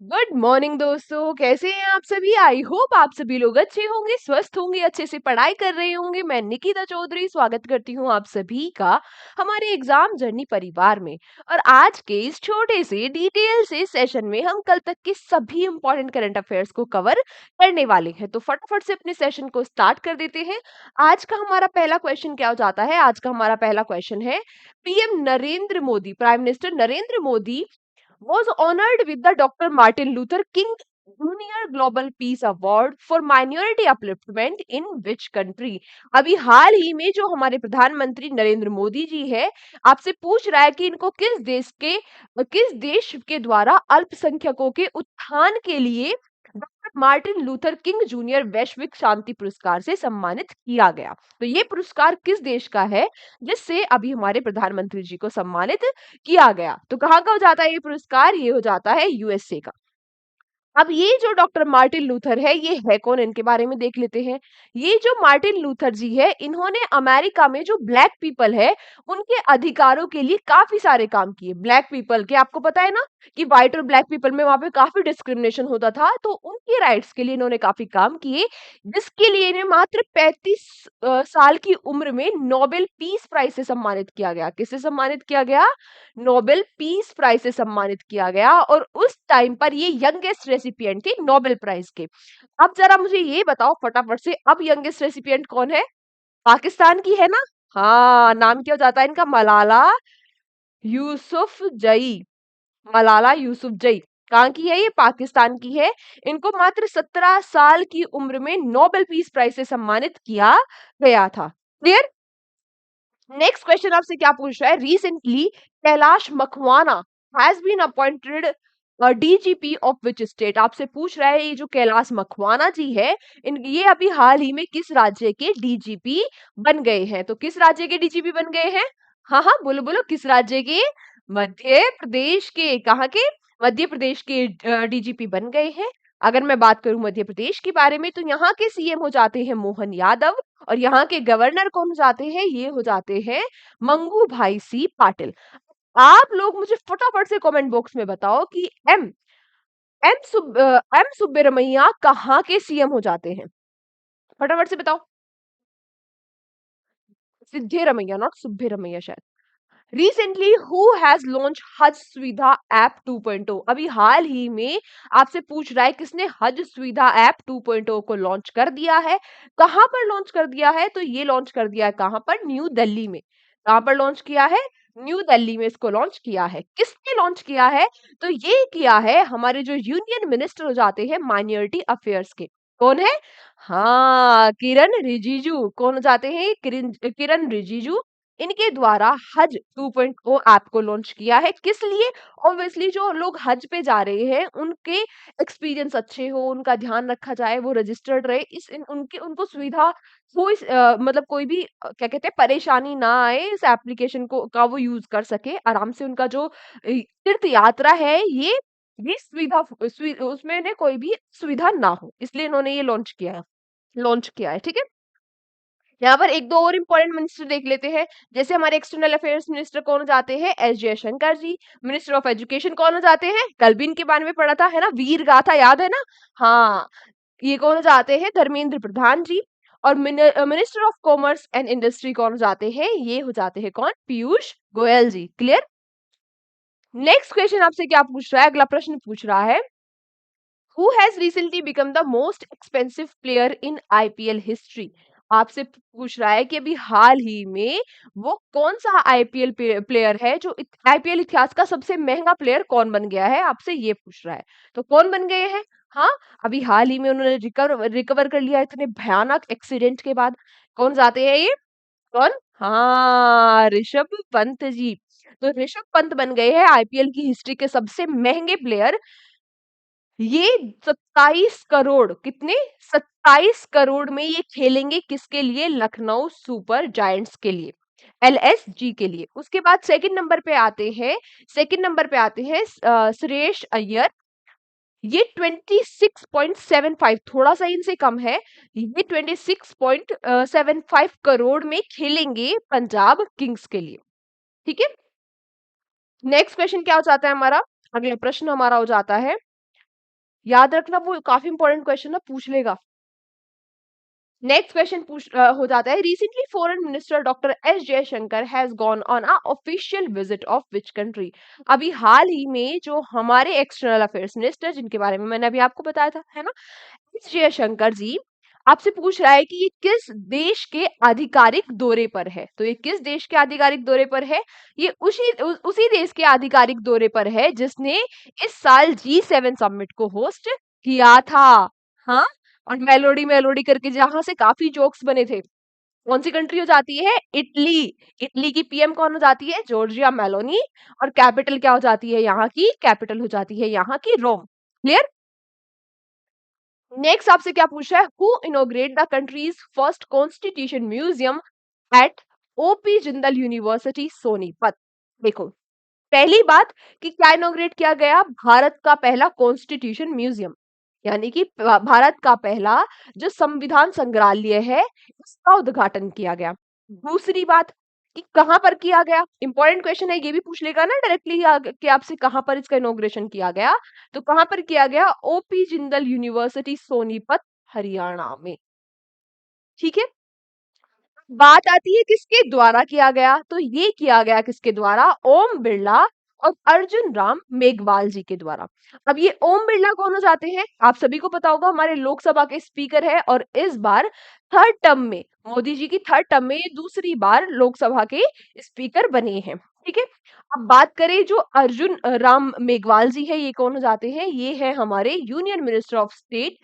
Good morning दोस्तों, कैसे हैं आप सभी। आई होप आप सभी लोग अच्छे होंगे, स्वस्थ होंगे, अच्छे से पढ़ाई कर रहे होंगे। मैं निकिता चौधरी स्वागत करती हूँ आप सभी का हमारे एग्जाम जर्नी परिवार में। और आज के इस छोटे से डिटेल से सेशन में हम कल तक के सभी इंपॉर्टेंट करंट अफेयर्स को कवर करने वाले हैं। तो फटाफट से अपने सेशन को स्टार्ट कर देते हैं। आज का हमारा पहला क्वेश्चन क्या हो जाता है। आज का हमारा पहला क्वेश्चन है, PM Narendra Modi, prime minister Narendra Modi was honored with the Dr. Martin Luther King Junior Global Peace Award for Minority Upliftment in which country? अभी हाल ही में जो हमारे प्रधानमंत्री नरेंद्र मोदी जी है, आपसे पूछ रहा है कि इनको किस देश के द्वारा अल्पसंख्यकों के उत्थान के लिए doctor Martin Luther king junior वैश्विक शांति पुरस्कार से सम्मानित किया गया। तो ये पुरस्कार किस देश का है जिससे अभी हमारे प्रधानमंत्री जी को सम्मानित किया गया। तो कहाँ का हो जाता है ये पुरस्कार, ये हो जाता है यूएसए का। अब ये जो डॉक्टर मार्टिन लूथर है, ये है कौन, इनके बारे में देख लेते हैं। ये जो मार्टिन लूथर जी है, इन्होंने अमेरिका में जो ब्लैक पीपल है उनके अधिकारों के लिए काफी सारे काम किए। ब्लैक पीपल के आपको पता है ना कि व्हाइट और ब्लैक पीपल में वहां पे काफी डिस्क्रिमिनेशन होता था, तो उनके राइट्स के लिए इन्होंने काफी काम किए, जिसके लिए इन्हें मात्र 35 साल की उम्र में नोबेल पीस प्राइज से सम्मानित किया गया। किससे सम्मानित किया गया? नोबेल पीस प्राइज से सम्मानित किया गया। और उस टाइम पर ये यंगेस्ट रेसिपिएंट थे नोबेल प्राइज के। अब जरा मुझे ये बताओ फटाफट से, अब यंगेस्ट रेसिपिएंट कौन है? पाकिस्तान की है ना। हाँ, नाम क्या हो जाता है इनका? मलाला यूसुफजई। मलाला यूसुफजई कहाँ की है? ये पाकिस्तान की है। इनको मात्र 17 साल की उम्र में नोबेल पीस प्राइज से सम्मानित किया गया था। क्लियर? नेक्स्ट क्वेश्चन आपसे क्या पूछ रहा है, recently Kailash Makwana has been appointed DGP of which state. आपसे पूछ रहा है ये जो कैलाश मखवाना जी है, इन ये अभी हाल ही में किस राज्य के डीजीपी बन गए हैं? तो किस राज्य के डीजीपी बन गए हैं? हाँ हाँ, बोलो बोलो, किस राज्य के? मध्य प्रदेश के। कहाँ के? मध्य प्रदेश के डीजीपी बन गए हैं। अगर मैं बात करूं मध्य प्रदेश के बारे में, तो यहाँ के सीएम हो जाते हैं मोहन यादव, और यहाँ के गवर्नर कौन हो जाते हैं? ये हो जाते हैं मंगू भाई सी पाटिल। आप लोग मुझे फटाफट से कमेंट बॉक्स में बताओ कि एम सुब्बरमैया कहाँ के सीएम हो जाते हैं? फटाफट से बताओ। सिद्धेरमैया, नॉट सुब्बरमैया शायद। रिसेंटली हु हैज लॉन्च हज सुविधा ऐप 2.0। अभी हाल ही में आपसे पूछ रहा है किसने हज सुविधा ऐप 2.0 को लॉन्च कर दिया है। कहां पर लॉन्च कर दिया है? तो ये लॉन्च कर दिया है कहां पर? न्यू दिल्ली में। कहां पर लॉन्च किया है? न्यू दिल्ली में इसको लॉन्च किया है। किसने लॉन्च किया है? तो ये किया है हमारे जो यूनियन मिनिस्टर हो जाते हैं माइनॉरिटी अफेयर्स के। कौन है? हाँ, किरण रिजिजू। कौन हो जाते हैं? किरण रिजिजू। इनके द्वारा हज 2.0 ऐप को लॉन्च किया है। किस लिए? ऑब्वियसली जो लोग हज पे जा रहे हैं उनके एक्सपीरियंस अच्छे हो, उनका ध्यान रखा जाए, वो रजिस्टर्ड रहे, उनकी उनको सुविधा हो, मतलब कोई भी क्या कहते हैं परेशानी ना आए, इस एप्लीकेशन को का वो यूज कर सके आराम से। उनका जो तीर्थ यात्रा है, ये उसमें ने कोई भी सुविधा ना हो, इसलिए इन्होंने ये लॉन्च किया है। ठीक है। यहाँ पर एक दो और इम्पोर्टेंट मिनिस्टर देख लेते हैं। जैसे हमारे एक्सटर्नल अफेयर्स मिनिस्टर कौन हो जाते हैं? S Jaishankar ji. Minister of education कौन हो जाते हैं? कल भी इनके बारे में पढ़ा था, है ना, वीर गाथा याद है ना। हाँ, ये कौन हो जाते हैं? धर्मेंद्र प्रधान जी। और minister of commerce and industry कौन हो जाते हैं? ये हो जाते हैं कौन? पीयूष गोयल जी। क्लियर? नेक्स्ट क्वेश्चन आपसे क्या पूछ रहा है? अगला प्रश्न पूछ रहा है, Who has recently become the most expensive player in IPL history? आपसे पूछ रहा है कि अभी हाल ही में वो कौन सा आईपीएल प्लेयर है जो आईपीएल इतिहास का सबसे महंगा प्लेयर कौन बन गया है, आपसे ये पूछ रहा है। तो कौन बन गए हैं? हाँ, अभी हाल ही में उन्होंने रिकवर कर लिया इतने भयानक एक्सीडेंट के बाद। कौन जाते हैं ये? कौन? हाँ, ऋषभ पंत जी। तो ऋषभ पंत बन गए हैं आईपीएल की हिस्ट्री के सबसे महंगे प्लेयर। ये 27 करोड़, कितने? 27 करोड़ में ये खेलेंगे किसके लिए? लखनऊ सुपर जायंट्स के लिए, एलएसजी के लिए। उसके बाद सेकंड नंबर पे आते हैं सुरेश अय्यर। ये 26.75, थोड़ा सा इनसे कम है। ये 26.75 करोड़ में खेलेंगे पंजाब किंग्स के लिए। ठीक है। नेक्स्ट क्वेश्चन क्या हो जाता है हमारा? अगला प्रश्न हमारा हो जाता है, याद रखना, वो काफी इंपॉर्टेंट क्वेश्चन ना पूछ लेगा। नेक्स्ट क्वेश्चन हो जाता है, recently foreign minister doctor S Jaishankar has gone on a official visit of which country. अभी हाल ही में जो हमारे एक्सटर्नल अफेयर्स मिनिस्टर, जिनके बारे में मैंने अभी आपको बताया था, है ना, एस जयशंकर जी आपसे पूछ रहा है कि ये किस देश के आधिकारिक दौरे पर है। तो ये किस देश के आधिकारिक दौरे पर है? ये उसी देश के आधिकारिक दौरे पर है जिसने इस साल G7 समिट को होस्ट किया था। हाँ, और मेलोडी मेलोडी करके जहां से काफी जोक्स बने थे। कौन सी कंट्री हो जाती है? इटली। इटली की पीएम कौन हो जाती है? Giorgia Meloni. और कैपिटल क्या हो जाती है यहाँ की? कैपिटल हो जाती है यहाँ की रोम। क्लियर? नेक्स्ट आपसे क्या पूछ रहा है, who inaugurate the country's first constitution museum at OP Jindal university Sonipat. देखो, पहली बात कि क्या इनोग्रेट किया गया? भारत का पहला कॉन्स्टिट्यूशन म्यूजियम, यानी कि भारत का पहला जो संविधान संग्रहालय है, इसका उद्घाटन किया गया। दूसरी बात कि कहां पर किया गया? इंपॉर्टेंट क्वेश्चन है, ये भी पूछ लेगा ना डायरेक्टली कि आपसे कहां पर इसका इनोग्रेशन किया गया। तो कहां पर किया गया? ओपी जिंदल यूनिवर्सिटी सोनीपत, हरियाणा में। ठीक है, बात आती है किसके द्वारा किया गया, तो ये किया गया किसके द्वारा? ओम बिरला और अर्जुन राम मेघवाल जी के द्वारा। अब ये ओम बिरला कौन हो जाते हैं? आप सभी को पता होगा, हमारे लोकसभा के स्पीकर है और इस बार थर्ड टर्म में, मोदी जी की थर्ड टर्म में ये दूसरी बार लोकसभा के स्पीकर बने हैं। ठीक है, अब बात करें जो अर्जुन राम मेघवाल जी है, ये कौन हो जाते हैं? ये है हमारे union minister of state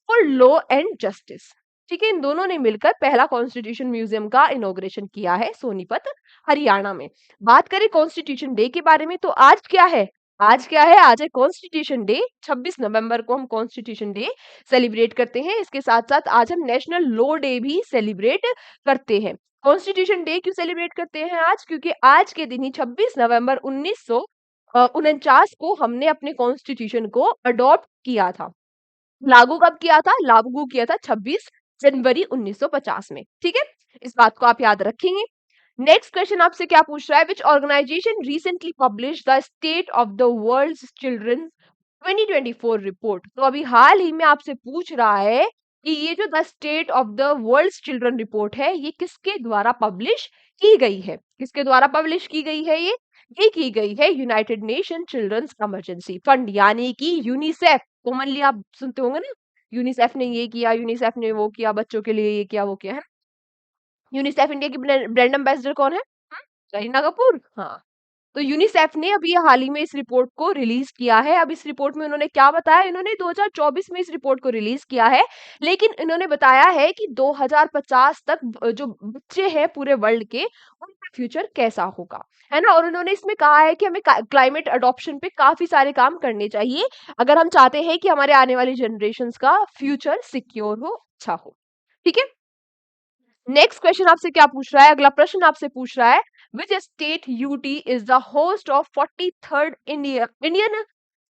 for law and justice. ठीक है, इन दोनों ने मिलकर पहला कॉन्स्टिट्यूशन म्यूजियम का इनॉग्रेशन किया है सोनीपत, हरियाणा में। बात करें कॉन्स्टिट्यूशन डे के बारे में, तो आज क्या है? आज क्या है? आज है कॉन्स्टिट्यूशन डे। 26 नवंबर को हम कॉन्स्टिट्यूशन डे सेलिब्रेट करते हैं। इसके साथ साथ आज हम नेशनल लॉ डे भी सेलिब्रेट करते हैं। कॉन्स्टिट्यूशन डे क्यों सेलिब्रेट करते हैं आज? क्योंकि आज के दिन ही 26 नवंबर 1949 को हमने अपने कॉन्स्टिट्यूशन को अडॉप्ट किया था। लागू कब किया था? लागू किया था 26 जनवरी 1950 में। ठीक है, इस बात को आप याद रखेंगे। नेक्स्ट क्वेश्चन आपसे क्या पूछ रहा है, which organization recently publish the state of the world children 2024 report. तो अभी हाल ही में आपसे पूछ रहा है कि ये जो the state of the world children report है, ये किसके द्वारा पब्लिश की गई है? किसके द्वारा पब्लिश की गई है ये की गई है United Nation Children's Emergency Fund, यानी कि यूनिसेफ। कॉमनली आप सुनते होंगे ना, यूनिसेफ ने ये किया, यूनिसेफ ने वो किया, बच्चों के लिए ये किया वो किया है। यूनिसेफ इंडिया की ब्रांड एम्बेसडर कौन है? करीना कपूर। हाँ, तो यूनिसेफ ने अभी हाल ही में इस रिपोर्ट को रिलीज किया है। अब इस रिपोर्ट में उन्होंने क्या बताया? इन्होंने 2024 में इस रिपोर्ट को रिलीज किया है, लेकिन इन्होंने बताया है कि 2050 तक जो बच्चे हैं पूरे वर्ल्ड के, उनका फ्यूचर कैसा होगा, है ना। और उन्होंने इसमें कहा है कि हमें क्लाइमेट अडॉप्शन पे काफी सारे काम करने चाहिए, अगर हम चाहते हैं कि हमारे आने वाली जनरेशन का फ्यूचर सिक्योर हो, अच्छा हो। ठीक है, नेक्स्ट क्वेश्चन आपसे क्या पूछ रहा है? अगला प्रश्न आपसे पूछ रहा है, which state UT is the host of 43rd Indian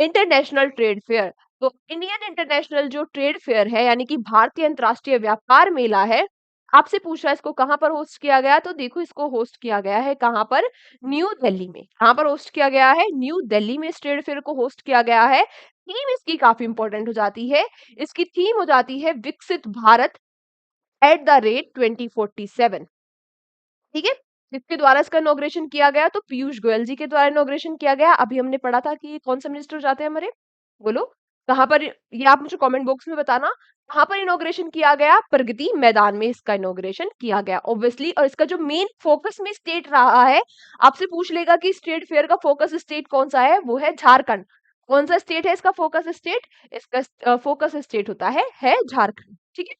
international trade fair. तो इंडियन इंटरनेशनल जो ट्रेड फेयर है, यानी कि भारतीय अंतरराष्ट्रीय व्यापार मेला है, आपसे पूछ रहा है इसको कहां पर होस्ट किया गया। तो देखो, इसको होस्ट किया गया है कहां पर? न्यू दिल्ली में। कहां पर होस्ट किया गया है? न्यू दिल्ली में इस ट्रेड फेयर को होस्ट किया गया है। थीम इसकी काफी इंपॉर्टेंट हो जाती है। इसकी थीम हो जाती है विकसित भारत एट द रेट 2047। ठीक है, किसके द्वारा इसका इनॉग्रेशन किया गया? तो पीयूष गोयल जी के द्वारा इनॉग्रेशन किया गया। अभी हमने पढ़ा था कि कौन सा मिनिस्टर जाते हैं हमारे, बोलो कहां पर? ये आप मुझे कमेंट बॉक्स में बताना, कहां पर इनॉग्रेशन किया गया? प्रगति मैदान में इसका इनॉग्रेशन किया गया ऑब्वियसली। और इसका जो मेन फोकस में स्टेट रहा है, आपसे पूछ लेगा कि स्टेट फेयर का फोकस स्टेट कौन सा है, वो है झारखंड। कौन सा स्टेट है इसका फोकस स्टेट? इसका फोकस स्टेट होता है झारखंड। ठीक है,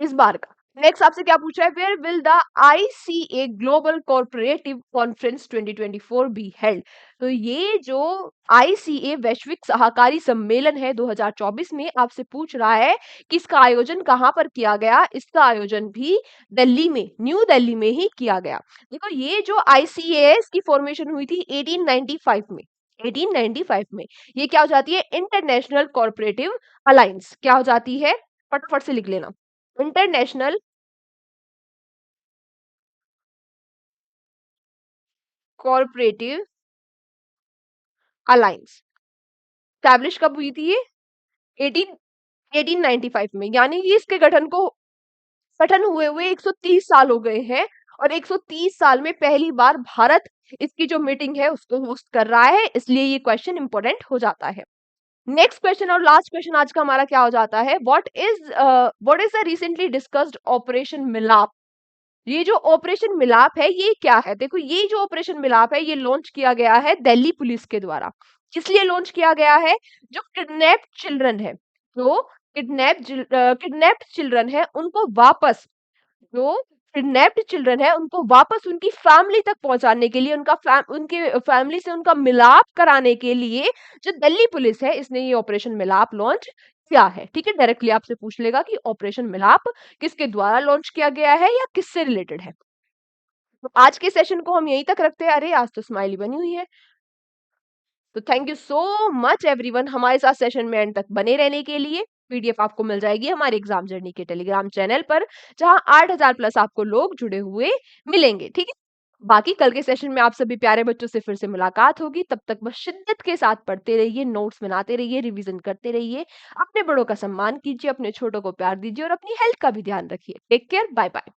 इस बार का। नेक्स्ट आपसे क्या पूछा है, where will the ICA global cooperative conference 2024 be held. तो ये जो आईसीए वैश्विक सहकारी सम्मेलन है 2024 में, आपसे पूछ रहा है कि इसका आयोजन कहां पर किया गया। इसका आयोजन भी दिल्ली में, न्यू दिल्ली में ही किया गया। देखो, ये जो आईसीए है, इसकी फॉर्मेशन हुई थी 1895 में। 1895 में ये क्या हो जाती है? International corporative alliance. क्या हो जाती है? फटाफट से लिख लेना, इंटरनेशनल कॉर्पोरेटिव अलायंस। एस्टैब्लिश कब हुई थी ये? 18 1895 में, यानी कि इसके गठन हुए हुए 130 साल हो गए हैं, और 130 साल में पहली बार भारत इसकी जो मीटिंग है उसको होस्ट कर रहा है, इसलिए ये क्वेश्चन इंपॉर्टेंट हो जाता है। नेक्स्ट क्वेश्चन और लास्ट क्वेश्चन आज का हमारा क्या हो जाता है, what is the recently discussed operation मिलाप। ये जो ऑपरेशन मिलाप है ये क्या है? देखो, ये जो ऑपरेशन मिलाप है ये लॉन्च किया गया है दिल्ली पुलिस के द्वारा। किस लिए लॉन्च किया गया है? जो किडनैप चिल्ड्रन है, जो किडनैप्ड चिल्ड्रन है उनको वापस, जो किडनैप्ड चिल्ड्रन है उनको वापस उनकी फैमिली तक पहुंचाने के लिए, उनके फैमिली से उनका मिलाप कराने के लिए जो दिल्ली पुलिस है इसने ये ऑपरेशन मिलाप लॉन्च किया है। ठीक है, डायरेक्टली आपसे पूछ लेगा कि ऑपरेशन मिलाप किसके द्वारा लॉन्च किया गया है या किससे रिलेटेड है। तो आज के सेशन को हम यहीं तक रखते हैं। अरे आज तो स्माइली बनी हुई है। तो thank you so much everyone हमारे साथ सेशन में एंड तक बने रहने के लिए। पीडीएफ आपको मिल जाएगी हमारे एग्जाम जर्नी के टेलीग्राम चैनल पर, जहां 8000 प्लस आपको लोग जुड़े हुए मिलेंगे। ठीक है, बाकी कल के सेशन में आप सभी प्यारे बच्चों से फिर से मुलाकात होगी। तब तक बस शिद्दत के साथ पढ़ते रहिए, नोट्स बनाते रहिए, रिवीजन करते रहिए, अपने बड़ों का सम्मान कीजिए, अपने छोटों को प्यार दीजिए और अपनी हेल्थ का भी ध्यान रखिए। Take care, bye bye.